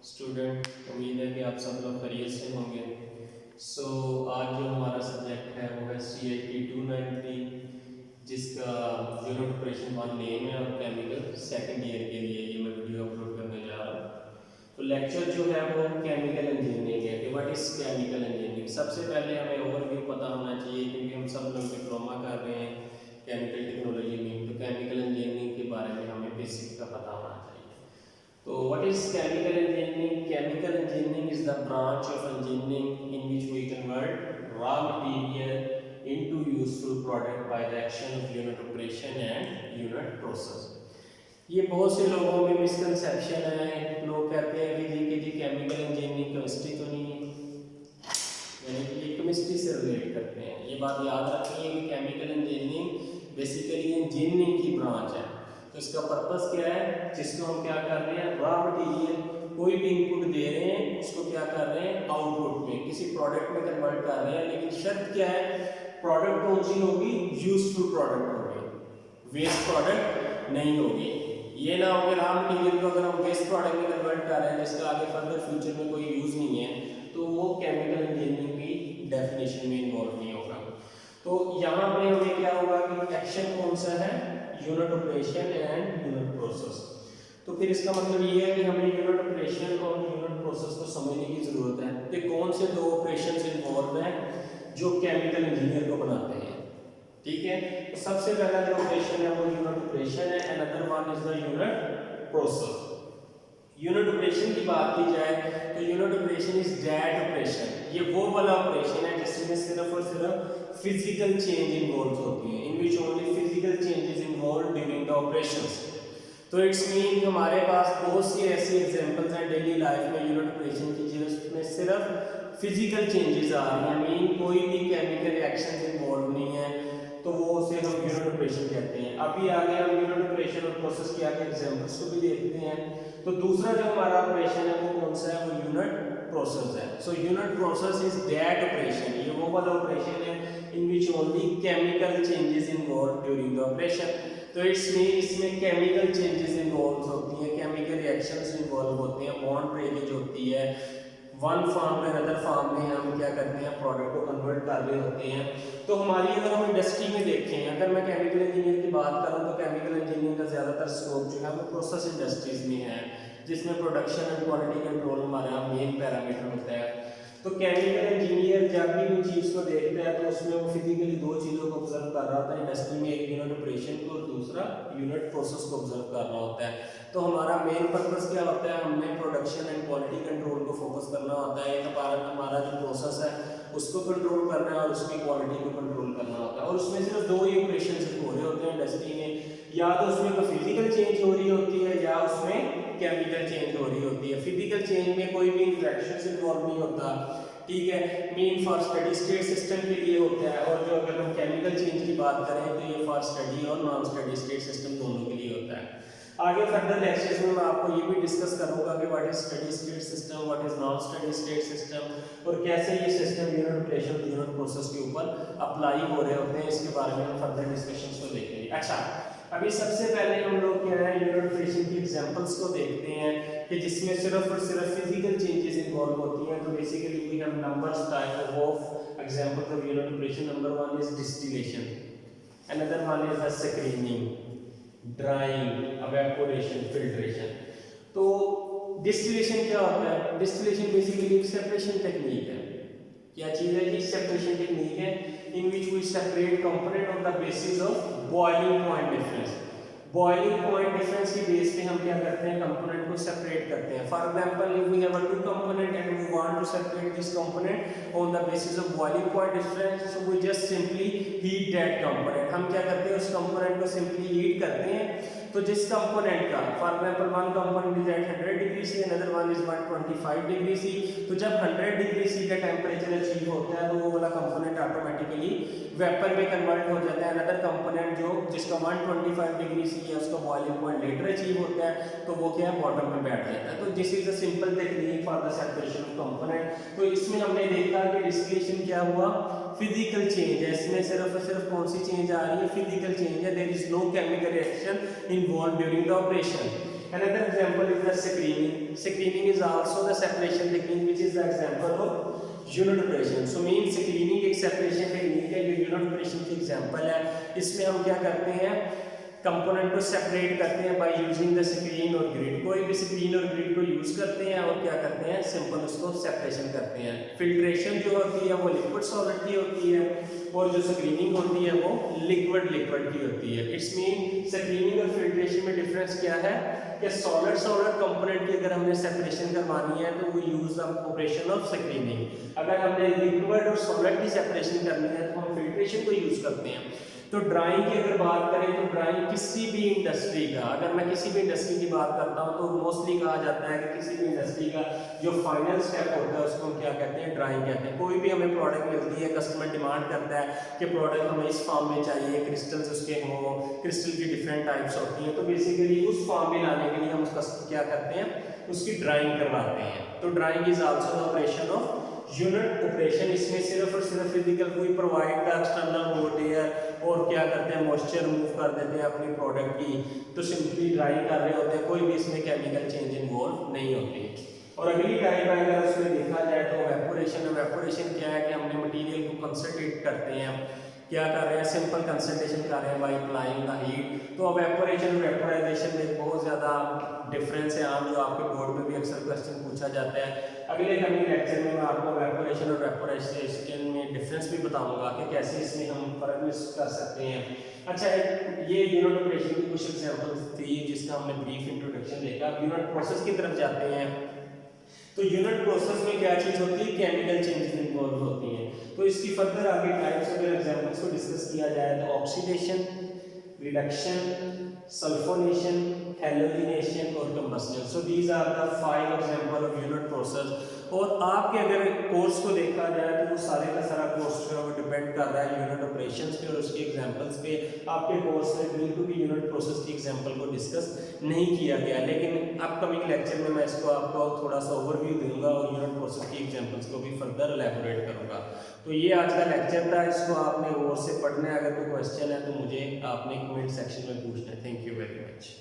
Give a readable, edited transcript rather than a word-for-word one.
Student, उम्मीद है कि आप सब लोग खैरियत से होंगे। आज जो हमारा सब्जेक्ट है वो है CHT 293, जिसका यूनिट ऑपरेशन 1 नेम है और केमिकल सेकंड ईयर के लिए ये मैं वीडियो अपलोड करने जा रहा हूँ। तो लेक्चर जो है वो केमिकल इंजीनियरिंग है कि व्हाट इज़ केमिकल इंजीनियरिंग। सबसे पहले हमें ओवरव्यू पता होना चाहिए, क्योंकि हम सब लोग डिप्लोमा कर रहे हैं केमिकल टेक्नोलॉजी में, तो केमिकल इंजीनियरिंग के बारे में हमें बेसिक का पता होना चाहिए। So what is chemical engineering? Chemical engineering is the branch of engineering in which we convert raw material into useful product by the action of unit operation and unit process. ये बहुत से लोगों में misconception है। लोग कहते हैं कि जी केमिकल इंजीनियरिंग केमिस्ट्री तो नहीं है, यानी कि ये केमिस्ट्री से रिलेट करते हैं। ये बात याद रखनी है कि केमिकल इंजीनियरिंग बेसिकली इंजीनियरिंग की ब्रांच है। तो इसका पर्पस क्या है, जिसको हम क्या कर रहे हैं, रॉ मटेरियल कोई भी इनपुट दे रहे हैं उसको क्या कर रहे हैं, आउटपुट में किसी प्रोडक्ट में कन्वर्ट कर रहे हैं। लेकिन शर्त क्या है, प्रोडक्ट कौन सी होगी, यूजफुल प्रोडक्ट होगी, वेस्ट प्रोडक्ट नहीं होगी। ये ना हो कि रॉ मटेरियल को अगर हम वेस्ट प्रोडक्ट में कन्वर्ट कर रहे हैं जिसका आगे फर्दर फ्यूचर में कोई यूज नहीं है, तो वो केमिकल इंजीनियरिंग की डेफिनेशन में इन्वॉल्व नहीं होगा। तो यहाँ पे हमें क्या होगा कि एक्शन कौन सा है, unit operation and unit process. तो फिर इसका मतलब ये है कि हमें यूनिट ऑपरेशन और यूनिट प्रोसेस को समझने की जरूरत है कि कौन से दो ऑपरेशंस इन्वॉल्व हैं जो केमिकल इंजीनियर को बनाते हैं। ठीक है, तो सबसे पहला जो ऑपरेशन है वो यूनिट ऑपरेशन है, and other one is the unit process. Unit operation की बात की जाए तो unit operation is that operation, ये वो वाला ऑपरेशन है जिसमें सिर्फ और सिर्फ फिजिकल चेंज इन्वॉल्व होती है, in which only physical changes involve during the operations. तो इट्स मीन हमारे पास बहुत सी ऐसी एग्जांपल्स हैं डेली लाइफ में यूनिट ऑपरेशन की जिसमें सिर्फ फिजिकल चेंजेस आ रही हैं, मीन कोई भी केमिकल रिएक्शन इन्वॉल्व नहीं है, तो वो उसे हम यूनिट ऑपरेशन कहते हैं। अभी आगे हम यूनिट ऑपरेशन और प्रोसेस के आगे एग्जांपल्स को भी देखते हैं। तो दूसरा जो हमारा ऑपरेशन है वो कौन सा है, वो यूनिट प्रोसेस है। So unit process is that operation, ये वो वाला ऑपरेशन है in which only chemical changes involve during the operation. तो इसमें केमिकल चेंजेस इन्वॉल्व होती हैं, केमिकल रिएक्शंस इन्वॉल्व होते हैं, बॉन्ड ब्रेकेज होती है, वन फॉर्म में अदर फॉर्म में हम क्या करते हैं, प्रोडक्ट को कन्वर्ट कर रहे होते हैं। तो हमारी अगर हम इंडस्ट्री में देखें, अगर मैं केमिकल इंजीनियर की बात करूं तो केमिकल इंजीनियरिंग का ज़्यादातर स्कोप जो है वो प्रोसेस इंडस्ट्रीज में है, जिसमें प्रोडक्शन एंड क्वालिटी कंट्रोल हमारा मेन पैरामीटर होता है। तो केमिकल इंजीनियर जब भी कोई चीज़ को देखता है तो उसमें वो फिजिकली दो चीज़ों को ऑब्जर्व कर रहा होता है इंडस्ट्री में, एक यूनिट ऑपरेशन को और दूसरा यूनिट प्रोसेस को ऑब्जर्व कर रहा होता है। तो हमारा मेन पर्पस क्या होता है, हमने प्रोडक्शन एंड क्वालिटी कंट्रोल को फोकस करना होता है। हमारा जो प्रोसेस है उसको कंट्रोल करना है और उसकी क्वालिटी को कंट्रोल करना होता है। और उसमें सिर्फ दो ही ऑपरेशन हो रहे होते हैं इंडस्ट्री में, या तो उसमें कोई फिजिकल चेंज हो रही होती है या उसमें केमिकल चेंज हो रही होती है। फिजिकल चेंज में कोई भी इंटरेक्शन इन्वॉल्व नहीं होता, ठीक है, mean for steady state system के लिए होता है। और जो अगर हम केमिकल चेंज की बात करें तो ये फॉर स्टडी और नॉन स्टडी स्टेट सिस्टम दोनों के लिए होता है। आगे फर्दर लेक्चर्स में मैं आपको ये भी डिस्कस करूंगा कि what is steady state system, what is non steady state system, और कैसे ये system unit operation unit process के ऊपर अप्लाई हो रहे होते हैं। इसके बारे में हम फर्दर डिस्कशंस को देखेंगे। अच्छा, अभी सबसे पहले हम लोग क्या है, यूनिट ऑपरेशन की एग्जांपल्स को देखते हैं कि जिसमें सिर्फ और सिर्फ फिजिकल चेंजेस इन्वॉल्व होती हैं। तो basically we have numbers type of examples of unit operation. Number 1 is distillation, another one is the screening, drying, evaporation, filtration. तो डिस्टिलेशन क्या होता है, डिस्टिलेशन बेसिकली एक सेपरेशन टेक्निक है। क्या चीज है जी, सेपरेशन टेक्निक है in which we separate component on the basis of boiling point difference. Boiling point difference की बेस पे हम क्या करते हैं, कंपोनेंट को सेपरेट करते हैं। For example if we have two component and we want to separate this component on the basis of boiling point difference, so we just simply heat that component. हम क्या करते हैं, उस कंपोनेंट को simply heat करते हैं। तो जिस कंपोनेंट का for example one component is at 100 degree C, another one is 125 degree C. तो जब 100 डिग्री सी का टेंपरेचर अचीव होता है तो वो वाला कंपोनेंट ऑटोमेटिकली वेपर में कन्वर्ट हो जाता है। अनदर कंपोनेंट जो जिसका 125 डिग्री सी है उसका बॉइलिंग पॉइंट लेटर अचीव होता है, तो वो क्या है, बॉटम में बैठ जाता है। तो this is a simple technique for the separation of component. तो इसमें हमने देखा कि डिस्टिलेशन क्या हुआ, फिजिकल चेंज है। इसमें सिर्फ और सिर्फ कौन सी चेंज आ रही है, फिजिकल चेंज है। There is no chemical reaction involve during the operation. Another example is the the screening is also the separation technique which is the example of unit operation. So mean screening एक separation technique है जो unit operation की example है। इसमें हम क्या करते हैं, कंपोनेंट को सेपरेट करते हैं बाय यूजिंग द स्क्रीन और ग्रिड। कोई भी स्क्रीन और ग्रिड को यूज करते हैं और क्या करते हैं, सिंपल उसको सेपरेशन करते हैं। फिल्ट्रेशन जो होती है वो लिक्विड सॉलिड की होती है और जो स्क्रीनिंग होती है वो लिक्विड की होती है। इट्स मीन स्क्रीनिंग और फिल्ट्रेशन में डिफरेंस क्या है कि सॉलिड कंपोनेंट की अगर हमने सेपरेशन करवानी है तो वो use the operation of screening. अगर हमने लिक्विड और सॉलिड की सेपरेशन करनी है तो हम फिल्ट्रेशन को यूज करते हैं। तो ड्राइंग की अगर बात करें तो ड्राइंग किसी भी इंडस्ट्री का, अगर मैं किसी भी इंडस्ट्री की बात करता हूं तो मोस्टली कहा जाता है कि किसी भी इंडस्ट्री का जो फाइनल स्टेप होता है उसको हम क्या कहते हैं, ड्राइंग कहते हैं। कोई भी हमें प्रोडक्ट मिलती है, कस्टमर डिमांड करता है कि प्रोडक्ट हमें इस फॉर्म में चाहिए, क्रिस्टल्स उसके हों, क्रिस्टल की डिफरेंट टाइप्स होती हैं, तो बेसिकली उस फॉर्म में लाने के लिए हम उसका क्या करते हैं, उसकी ड्राइंग करवाते हैं। तो drawing is also the operation of unit operation. इसमें सिर्फ और सिर्फ फिजिकल कोई provide the external mode air और क्या करते हैं, मॉइस्चर रिमूव कर देते हैं अपनी प्रोडक्ट की, तो सिंपली ड्राइंग कर रहे होते हैं, कोई भी इसमें केमिकल चेंज इन्वॉल्व नहीं होती। और अगली टाइप है अगर उसमें देखा जाए तो वेपोरेशन। वेपोरेशन क्या है कि हमने मटेरियल को कंसंट्रेट करते हैं, क्या कर रहे हैं, सिंपल कंसंट्रेशन कर रहे हैं बाय अप्लाइंग द हीट। तो वेपोरेशन और वेपोराइजेशन में बहुत ज़्यादा डिफरेंस है आम, जो आपके बोर्ड में भी अक्सर क्वेश्चन पूछा जाता है। अगले कमिंग लेक्चर में मैं आपको वेपोरेशन और वेपोराइजेशन में डिफरेंस भी बताऊंगा कि कैसे इसमें हम फर्क मिस कर सकते हैं। अच्छा, ये यूनिट ऑपरेशन की कुछ एग्जांपल्स थी जिसका हमने ब्रीफ इंट्रोडक्शन देखा। अब यूनिट प्रोसेस की तरफ जाते हैं। तो यूनिट प्रोसेस में क्या चीज़ होती है, केमिकल चेंजेस इन्वॉल्व होती हैं। तो इसकी फर्दर आगे टाइप्स अगर एग्जांपल्स को डिस्कस किया जाए तो ऑक्सीडेशन, रिडक्शन, सल्फोनेशन, हैलोजिनेशन और combustion. So these are the 5 example of unit process. और आपके अगर कोर्स को देखा जाए तो वो सारे का सारा कोर्स जो है वो डिपेंड कर रहा है यूनिट ऑपरेशंस पे और उसके एग्जांपल्स पे। आपके कोर्स में बिल्कुल भी यूनिट प्रोसेस की एग्जांपल को डिस्कस नहीं किया गया, लेकिन अपकमिंग लेक्चर में मैं इसको आपको थोड़ा सा ओवरव्यू दूंगा और यूनिट प्रोसेस की एग्जांपल्स को भी फर्दर एलैबोरेट करूंगा। तो ये आज का लेक्चर था, इसको आपने गौर से पढ़ना है। अगर कोई क्वेश्चन है तो मुझे आपने कमेंट सेक्शन में पूछना है। Thank you very much.